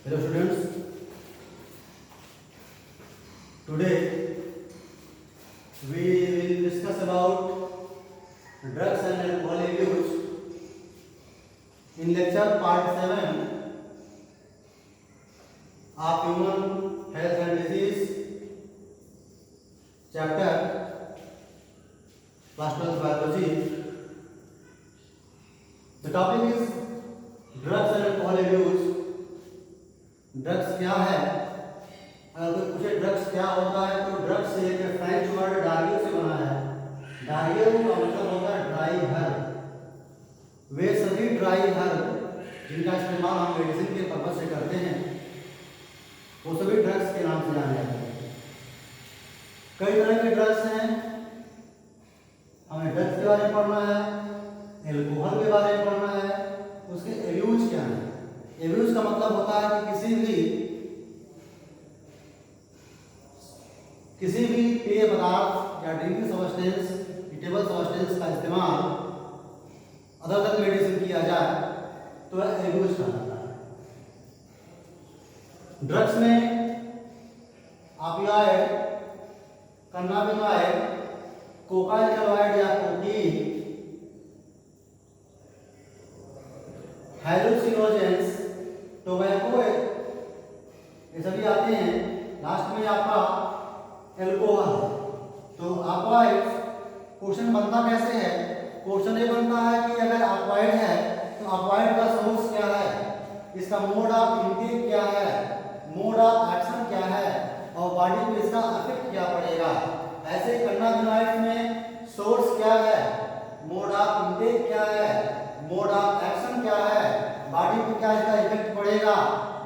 Hello students, today we will discuss about drugs and alcohol abuse in lecture part 7 of human health and disease chapter class 12 biology. The topic is drugs and alcohol abuse. Drugs क्या है? अगर कोई पूछे drugs क्या होता है तो drugs से एक फ्रेंच वर्ड डारियो से बना है। डारियो का मतलब होता है ड्राई हर्ब। वे सभी ड्राई हर्ब जिनका इस्तेमाल हम मेडिसिन के पर्पज से करते हैं वो सभी ड्रग्स के नाम से जाने जाते हैं। कई तरह के ड्रग्स हैं, हमें ड्रग्स के बारे में पढ़ना है, एल्कोहल के बारे में पढ़ना है, उसके एब्यूज क्या है। एब्यूज का मतलब होता है कि किसी भी पेय पदार्थ या ड्रिंकिंग सब्सटेंस, ईटेबल सब्सटेंस का इस्तेमाल अदर देन मेडिसिन किया जाए तो एब्यूज कहा जाता है। ड्रग्स में ऑपियाइड, कैनाबिनॉइड, कोकाइनोइड या कोकीन, हेलुसिनोजेंस, टोबैको, ये सभी आते हैं। लास्ट में आपका एल्कोहल। तो अक्वाइड क्वेश्चन बनता कैसे है? क्वेश्चन ये बनता है कि अगर अक्वाइड है तो अक्वाइड का सोर्स क्या है, इसका मोड ऑफ इंटेक क्या है, मोड ऑफ एक्शन क्या है और बॉडी पे इसका इफेक्ट क्या पड़ेगा। ऐसे कैनाबिनॉइड्स में सोर्स क्या है, मोड ऑफ इंटेक क्या है, मोड ऑफ एक्शन क्या है, बॉडी पे क्या इसका इफेक्ट पड़ेगा।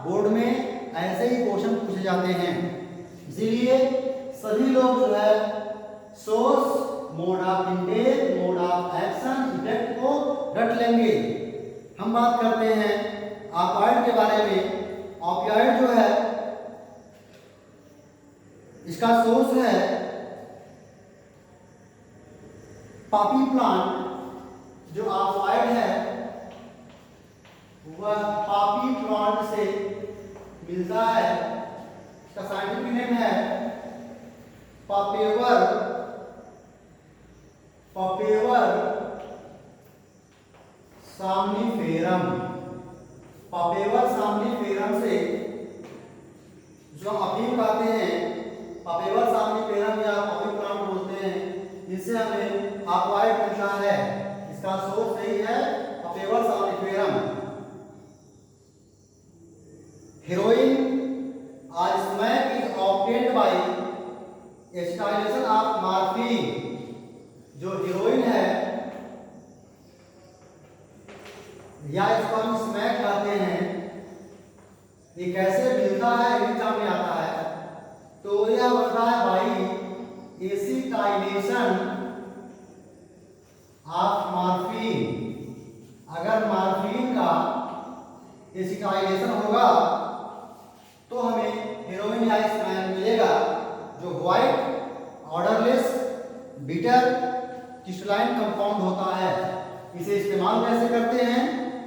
बोर्ड में ऐसे ही क्वेश्चन पूछे जाते हैं, इसीलिए सभी लोग जो है source, mode of intake, mode of action, effect को रट लेंगे। हम बात करते हैं ऑपियाइड के बारे में। ऑपियाइड जो है इसका सोर्स है पॉपी प्लांट। जो ऑपियाइड है वह पॉपी प्लांट से मिलता है। इसका साइंटिफिक नेम है पापेवर सामनीफेरम। पापेवर सामनीफेरम से जो अफीम खाते हैं, पापेवर सामनीफेरम या पॉपी प्लांट बोलते हैं, जिससे हमें ऑपियाइड मिलता है। इसका सोर्स यही है पापेवर सामनीफेरम। हेरोइन और smack is obtained by acetylation of morphine. जो हेरोइन है या इसको हम स्मैक कहते हैं, ये कैसे मिलता है एग्जाम में आता है। तो यह बनता है बाई एसिटाइलेशन ऑफ मॉर्फिन। अगर मॉर्फिन का एसिटाइलेशन होगा तो हमें हेरोइन या स्मैक मिलेगा, जो white odourless bitter crystalline compound होता है। इसे इस्तेमाल कैसे करते हैं?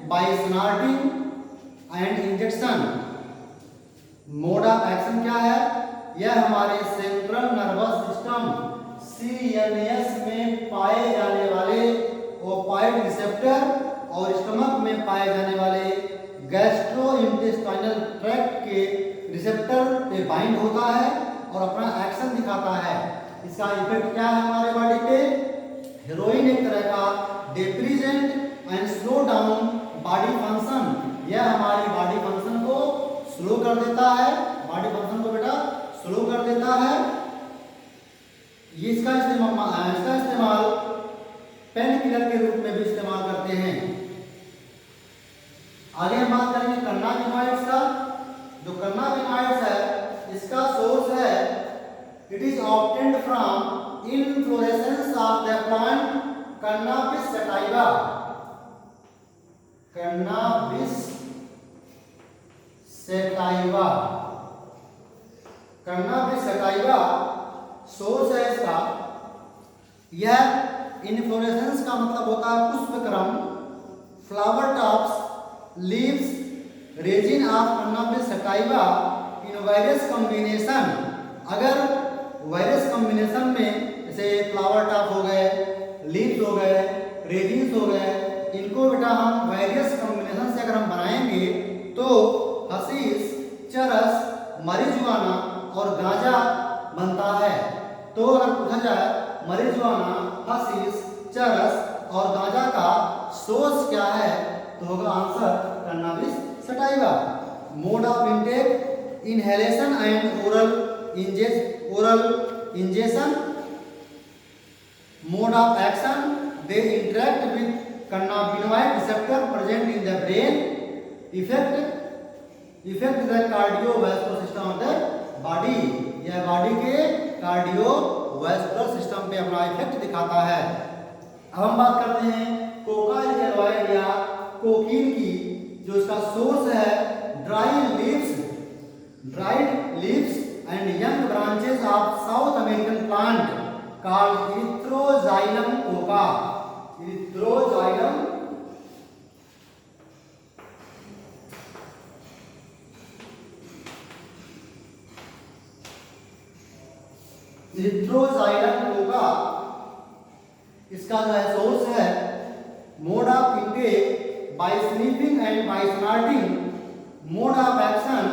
By snorting and injection. Mode of action क्या है? यह हमारे सेंट्रल नर्वस सिस्टम CNS में पाए जाने वाले ओपाइड रिसेप्टर और स्टमक में पाए जाने वाले गैस्ट्रोइंटेस्टाइनल ट्रैक्ट के रिसेप्टर पे बाइंड होता है और अपना एक्शन दिखाता है। इसका इफेक्ट क्या है हमारे बॉडी पे? हेरोइन एक तरह का depressant and slow down body function. यह हमारी बॉडी फंक्शन को स्लो कर देता है। बॉडी फंक्शन को बेटा स्लो कर देता है। ये इसका इस्तेमाल पेन किलर के रूप में भी इस्तेमाल करते हैं। आगे हम बात करेंगे कैनाबिनॉइड्स का। जो कैनाबिनॉइड्स है इसका सोर्स है it is obtained from inflorescence of the plant cannabis sativa. Cannabis sativa, cannabis sativa source है इसका। यह इनफ्लोरेसेंस का मतलब होता है पुष्पक्रम, flower tops, leaves resin of cannabis sativa in virus combination, अगर वायरस कॉम्बिनेशन में जैसे फ्लावर टॉप हो गए, लीव्स हो गए, रेजिन्स हो गए, इनको बेटा हम वायरस कॉम्बिनेशन से अगर हम बनाएंगे तो हशीश, चरस, marijuana और गांजा बनता है। तो अगर पूछा जाए marijuana, हशीश, चरस और गांजा का सोर्स क्या है तो होगा answer cannabis sativa. Mode of intake inhalation and oral ingestion. Mode of action they interact with cannabinoid receptor present in the brain, effect the cardiovascular system of the body, यह body के cardiovascular system पे अपना effect दिखाता है। अब हम बात करते हैं कोकाइल या कोकीन की, जो इसका सोर्स है dried leaves and young branches of South American plant called erythroxylum coca. Erythroxylum coca इसका जो है सोर्स है। Mode of intake by sniffing and by snorting. Mode of action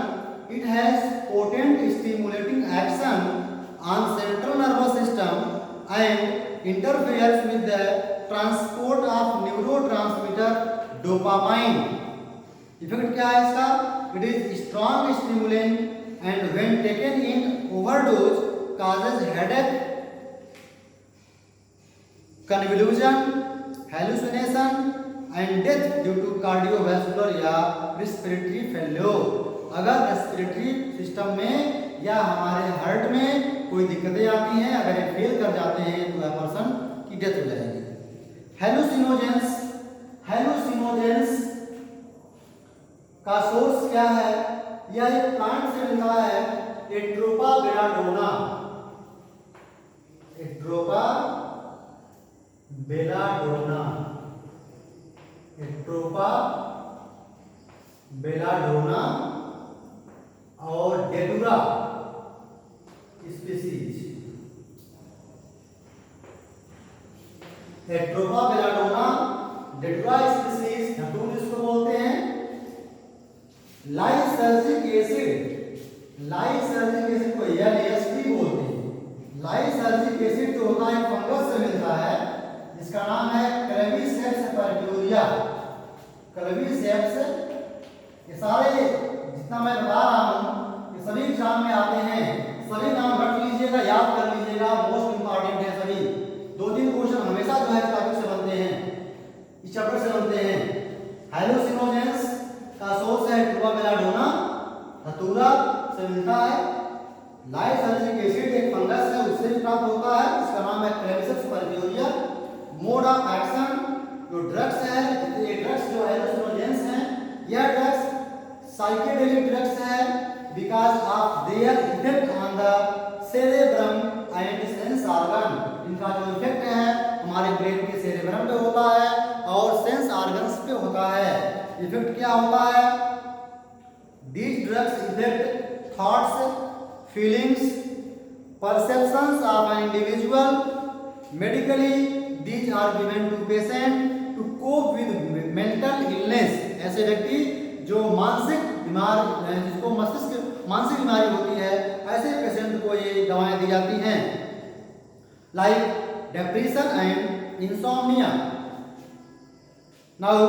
it has potent stimulating action on central nervous system and interferes with the transport of neurotransmitter dopamine. Effect क्या है इसका? It is strong stimulant and when taken in overdose causes headache, convulsion, hallucination and death due to cardiovascular या respiratory failure। अगर respiratory system में या हमारे heart में कोई दिक्कतें आती हैं, अगर ये फेल कर जाते हैं तो वह पर्सन की डेथ हो जाएगी। हेलुसिनोजेंस का सोर्स क्या है? यह एक प्लांट से मिलता है, एट्रोपा बेलाडोना। एट्रोपा बेलाडोना और डेटुरा स्पीसीज। एट्रोपा बेलाडोना, डेटुरा स्पीसीज धतूर इसको बोलते हैं। लाइसर्जिक एसिड को LSD बोलते हैं। लाइसर्जिक एसिड जो होता है फंगस से मिलता है, जिसका नाम है क्लेविसेप्स पर्क्यूरिया। क्लेविसेप्स, ये सारे जितना मैं बता रहा हूँ ये सभी एग्जाम में आते हैं, सभी नाम रख लीजिएगा, याद कर लीजिएगा, मोस्ट इंपॉर्टेंट है सभी। 2-3 क्वेश्चन हमेशा जो है इस टॉपिक से बनते हैं, इस चैप्टर से बनते हैं। हेलुसिनोजेंस का सोर्स है एट्रोपा बेलाडोना, धतूरा से मिलता है। लाइसर्जिक एसिड एक फंगस है, उससे भी प्राप्त होता है, इसका नाम है क्लेविसेप्स पर्क्यूरिया। मोड ऑफ एक्शन, जो ड्रग्स है, ये ड्रग्स जो हेलुसिनोजेंस हैं, यह ड्रग्स साइकेडेलिक ड्रग्स है because of their effect on the cerebrum and sense organ. इनका जो इफेक्ट है हमारे ब्रेन के सेरेब्रम पे होता है और सेंस ऑर्गन्स पे होता है। इफेक्ट क्या होता है? These drugs affect thoughts, feelings, perceptions of an individual. Medically, these are given to patient to cope with mental illness। ऐसे व्यक्ति जो मानसिक बीमार, जिसको मस्तिष्क मानसिक बीमारी होती है, ऐसे पेशेंट को ये दवाएं दी जाती हैं। Like depression and insomnia. Now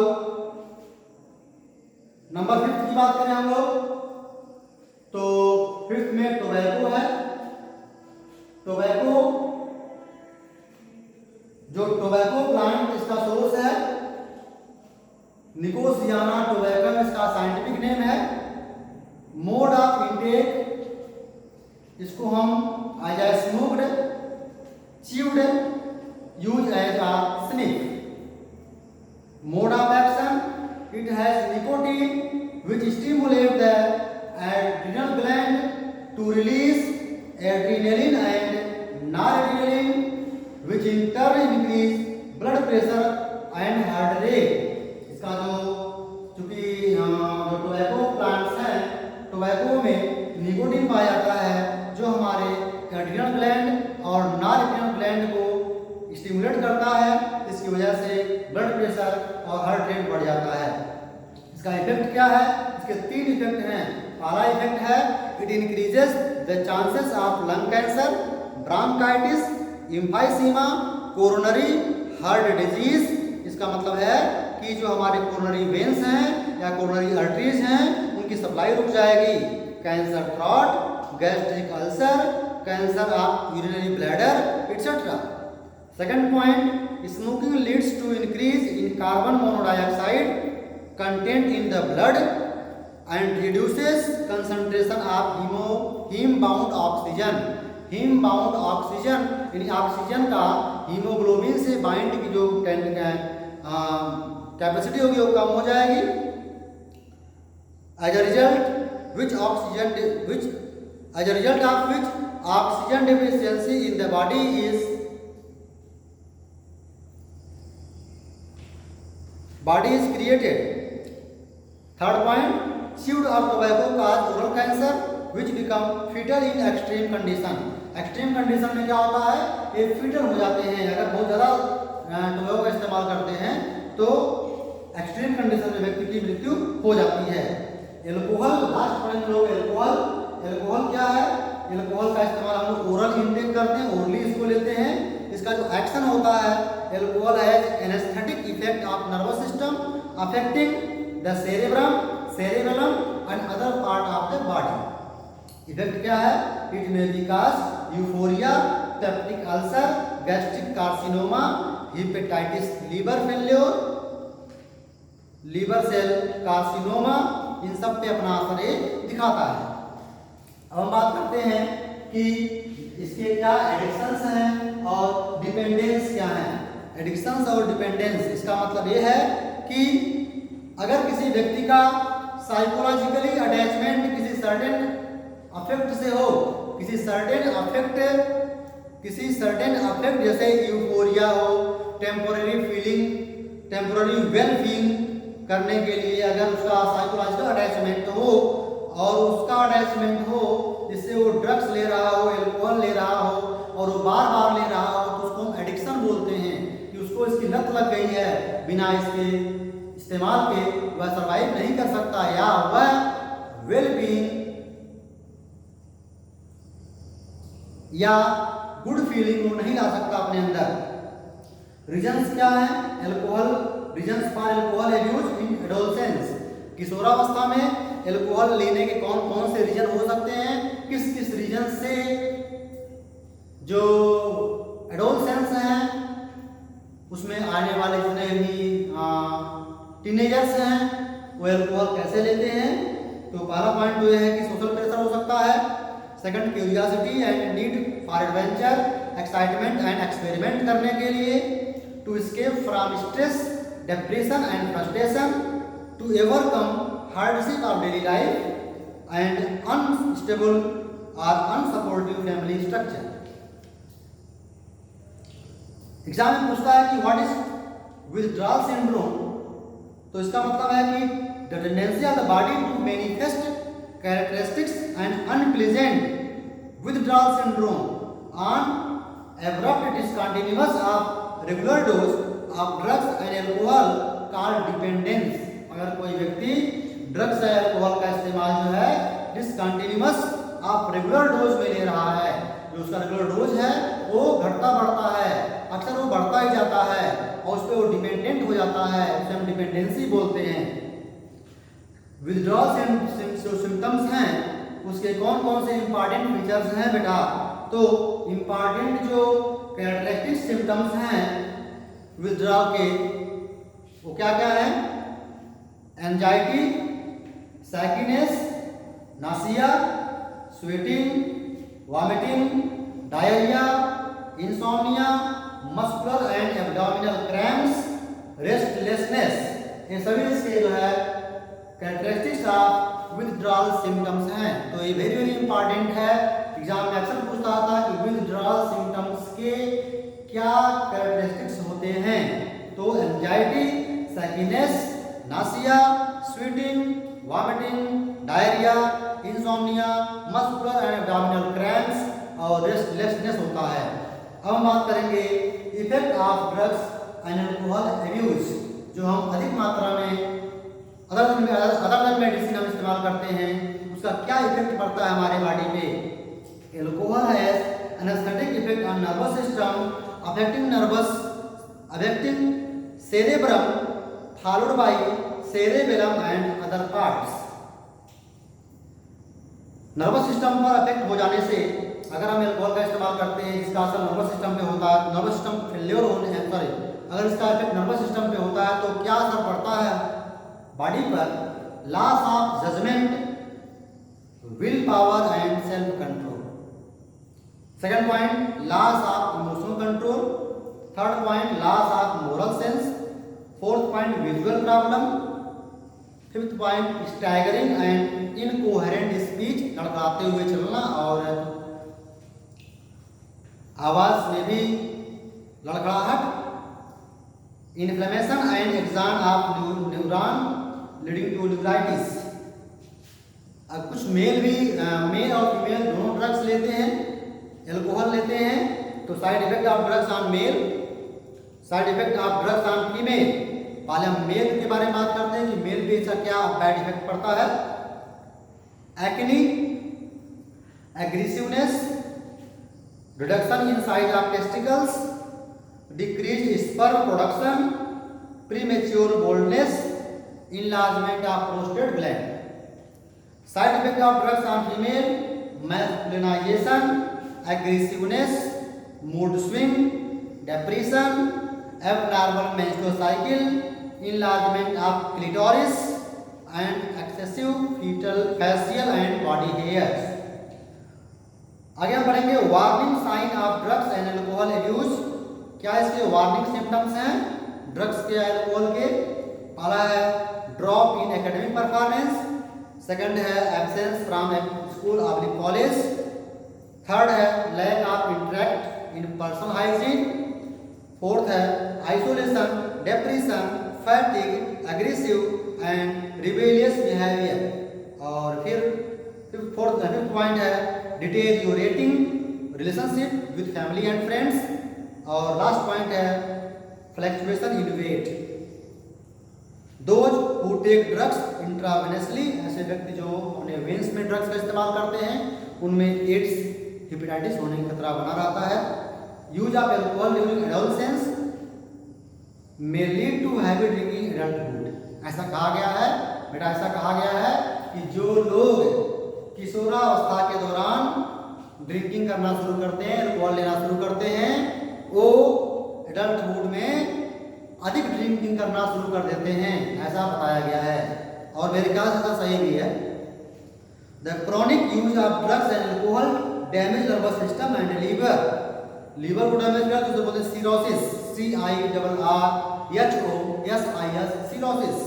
number 5 की बात करें हम लोग तो 5th में टोबैको है। टोबैको, जो टोबैको प्लांट इसका सोर्स है निकोसियाना टोबैकम इसका साइंटिफिक नेम है। मोड ऑफ इंटेक, इसको हम as a smoked, chewed, use as a sniff. Mode of action, it has nicotine which stimulate the adrenal gland to release adrenaline and noradrenaline which in turn increase blood pressure and heart rate। इसका जो चूंकि जो tobacco tobacco में nicotine पाया जाता है जो हमारे एड्रिनल ग्लैंड और नॉन एड्रिनल ग्लैंड को स्टिमुलेट करता है। इसकी वजह से ब्लड प्रेशर और हार्ट रेट बढ़ जाता है। इसका इफेक्ट क्या है? इसके 3 इफेक्ट हैं। पहला इफेक्ट है it increases the chances of lung cancer, bronchitis, emphysema, coronary heart disease. इसका मतलब है कि जो हमारे कोरोनरी वेन्स हैं या कोरोनरी आर्टरीज हैं उनकी सप्लाई रुक जाएगी। Cancer throat, gastric ulcer, cancer of urinary bladder etcetera. Second point, smoking leads to increase in carbon monodioxide content in the blood and reduces concentration of haem bound oxygen. Haem bound oxygen यानी oxygen का haemoglobin से bind की जो capacity होगी वो कम हो जाएगी। As a result of which oxygen deficiency in the body is created. Third point, chewed of tobacco cause oral cancer which become fetal in extreme condition। Extreme condition में क्या होता है? ये फीटल हो जाते हैं। अगर बहुत ज़्यादा टोबैको का इस्तेमाल करते हैं तो एक्सट्रीम कंडीशन में व्यक्ति की मृत्यु हो जाती है। एल्कोहल, लास्ट पॉइंट लोग एल्कोहल क्या है? एल्कोहल का इस्तेमाल हम लोग ओरल इंटेक करते हैं, ओरली इसको लेते हैं। इसका जो एक्शन होता है, alcohol has anaesthetic effect of nervous system affecting the cerebellum and other part of the body। Effect क्या है? It may be cause euphoria, peptic ulcer, gastric carcinoma, hepatitis, liver failure, liver cell carcinoma, इन सब पे अपना असर ये दिखाता है। अब हम बात करते हैं कि इसके क्या एडिक्शंस हैं और डिपेंडेंस क्या है। एडिक्शंस और डिपेंडेंस, इसका मतलब ये है कि अगर किसी व्यक्ति का साइकोलॉजिकली अटैचमेंट किसी सर्टेन अफेक्ट से हो, किसी सर्टेन अफेक्ट जैसे यूफोरिया हो, टेम्पोररी वेल फील करने के लिए अगर उसका साइकोलॉजिकल अटैचमेंट हो और उसका अटैचमेंट हो जिससे वो ड्रग्स ले रहा हो, एल्कोहल ले रहा हो और वो बार बार ले रहा हो, तो उसको हम एडिक्शन बोलते हैं कि उसको इसकी लत लग गई है, बिना इसके इस्तेमाल के वह सर्वाइव नहीं कर सकता या वह वेल बीइंग या गुड फीलिंग वो नहीं ला सकता अपने अंदर। रीजंस क्या है? Reasons for alcohol abuse in adolescence. किशोरावस्था में एल्कोहल लेने के कौन कौन से रीजन हो सकते हैं? किस रीजन से जो एडोलसेंस हैं उसमें आने वाले जितने भी टीनेजर्स हैं वो एल्कोहल कैसे लेते हैं? तो पहला पॉइंट जो है कि सोशल प्रेशर हो सकता है। Second, curiosity and need for adventure, excitement and experiment करने के लिए, to escape from stress, depression and frustration, to overcome hardship of daily life and unstable और अनसपोर्टिव फैमिली स्ट्रक्चर। एग्जाम में पूछता है कि व्हाट इज विथड्रॉल सिंड्रोम। तो इसका मतलब है कि the tendency of the body to manifest characteristics and unpleasant withdrawal syndrome on abrupt discontinuous of regular dose of drugs and alcohol called dependence. अगर कोई व्यक्ति ड्रग्स या एल्कोहल का इस्तेमाल जो है डिसकंटिन्यूअस ऑफ रेगुलर डोज में ले रहा है, जो उसका रेगुलर डोज है वो घटता बढ़ता है, अक्सर वो बढ़ता ही जाता है और उस पर वो डिपेंडेंट हो जाता है, उसे हम डिपेंडेंसी बोलते हैं। विथड्रॉल जो सिम्टम्स हैं उसके कौन कौन से इंपॉर्टेंट फीचर्स हैं बेटा? तो इंपॉर्टेंट जो कैरेक्टरिस्टिक सिम्टम्स हैं विथड्रॉल के वो क्या क्या है? Anxiety, shakiness, nausea, sweating, vomiting, diarrhoea, insomnia, muscular and abdominal cramps, restlessness, ये सभी इसके जो है कैरेक्टरिस्टिक्स ऑफ विथड्रॉल सिम्टम्स हैं। तो ये वेरी वेरी इंपॉर्टेंट है। एग्जाम में अक्सर पूछता था कि विथड्रॉल सिम्टम्स के क्या कैरेक्टरिस्टिक्स होते हैं। तो anxiety, shakiness, nausea, sweating, vomiting, diarrhoea, insomnia, muscular and abdominal cramps और रेस्टलेसनेस होता है। अब हम बात करेंगे effect of drugs and alcohol abuse. जो हम अधिक मात्रा में अदर देन मेडिसिन हम इस्तेमाल करते हैं, उसका क्या इफेक्ट पड़ता है हमारे बॉडी पे। Alcohol has anaesthetic effect on nervous system affecting cerebrum followed by cerebellum and other parts। Nervous system पर अफेक्ट हो जाने से अगर हम एल्कोहल का इस्तेमाल करते हैं जिसका असर नर्वस सिस्टम पे होता है, नर्वस सिस्टम फेल्योर होने अगर इसका इफेक्ट नर्वस सिस्टम पे होता है तो क्या असर पड़ता है बॉडी पर। Loss of judgement, will power and self control. Second point, loss of emotional control. Third point, loss of moral sense. Fourth point, visual problem. Fifth point, staggering and incoherent speech, लड़खड़ाते हुए चलना और आवाज में भी लड़खड़ाहट। Inflammation and exam of neuron leading to neuritis. कुछ male और फीमेल दोनों ड्रग्स लेते हैं, एल्कोहल लेते हैं, तो side effect of drugs on male, side effect of drugs on female. पहले हम मेल के बारे में बात करते हैं कि मेल पे इसका क्या बैड इफेक्ट पड़ता है। Acne, aggressiveness, reduction in size of testicles, decrease sperm production, premature boldness, enlargement of prostate gland। Side effect of drugs on female, masculinization, aggressiveness, mood swing, depression, abnormal menstrual cycle, enlargement of clitoris and excessive fetal facial and body hairs। आगे हम पढ़ेंगे warning sign of drugs and alcohol abuse. क्या इसके warning symptoms हैं drugs के alcohol के। पहला है drop in academic performance, second है एब्सेंस फ्रॉम स्कूल और कॉलेज, थर्ड है lack of interact in personal hygiene, fourth है isolation, depression, fatigue, aggressive and rebellious behaviour. और फिर फिफ्थ पॉइंट है deteriorating relationship with family and friends. और last point है fluctuation in weight. Those who take drugs intravenously, ऐसे व्यक्ति जो अपने वेन्स में ड्रग्स का इस्तेमाल करते हैं उनमें एड्स, हेपेटाइटिस होने का खतरा बना रहता है। Use of alcohol during adolescence may lead to heavy drinking adulthood. ऐसा कहा गया है बेटा, ऐसा कहा गया है कि जो लोग किशोरावस्था के दौरान ड्रिंकिंग करना शुरू करते हैं, एल्कोहल लेना शुरू करते हैं, वो एडल्टहुड में अधिक ड्रिंकिंग करना शुरू कर देते हैं, ऐसा बताया गया है। और मेरे ख्याल से सही भी है। The chronic use of drugs and alcohol damage nervous system and liver को डैमेज करता है, जिसे बोलते हैं cirrhosis, CIRRHOSIS, cirrhosis.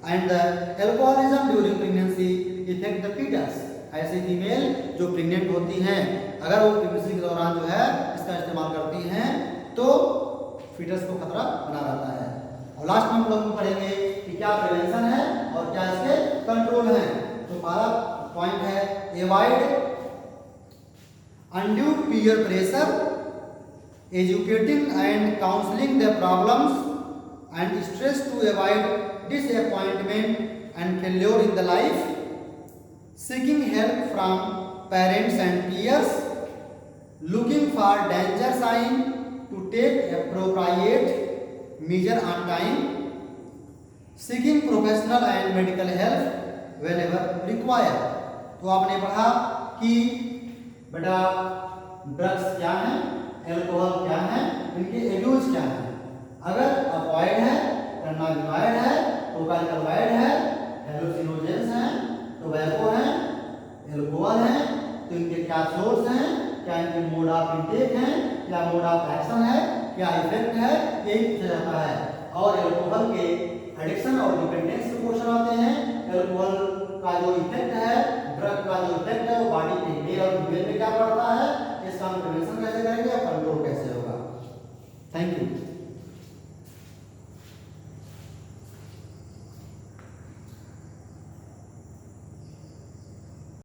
And alcoholism during pregnancy effect the foetus. ऐसी फीमेल जो प्रेग्नेंट होती हैं, अगर वो प्रेगनेंसी के दौरान जो है इसका इस्तेमाल करती हैं तो फीटस को खतरा बना रहता है। और लास्ट में हम लोग पढ़ेंगे कि क्या प्रिवेंशन है और क्या इसके कंट्रोल है। तो पहला पॉइंट है avoid undue peer pressure, educating and counselling the problems and stress to avoid disappointment and failure in the life, seeking help from parents and peers, looking for danger sign to take appropriate measure on time, seeking professional and medical help whenever required। तो आपने पढ़ा कि बेटा drugs क्या है, alcohol क्या है, इनके एब्यूज क्या है। अगर अवॉइड है, टर्नाविनॉइड है, प्रोकाइनोवाइड है, हेलुसिनोजेंस हैं, टोबैको है, एल्कोहल है, तो इनके क्या सोर्स हैं, क्या इनके मोड ऑफ इंटेक हैं, क्या मोड ऑफ एक्शन है, क्या इफेक्ट है, यही पूछा जाता है। और एल्कोहल के एडिक्शन और डिपेंडेंस के क्वेश्चन आते हैं। एल्कोहल का जो इफेक्ट है, ड्रग का जो इफेक्ट है वो बॉडी पे मेल और फीमेल पे क्या पड़ता है, इसका हम प्रिवेंशन कैसे करेंगे और कंट्रोल कैसे होगा। Thank you.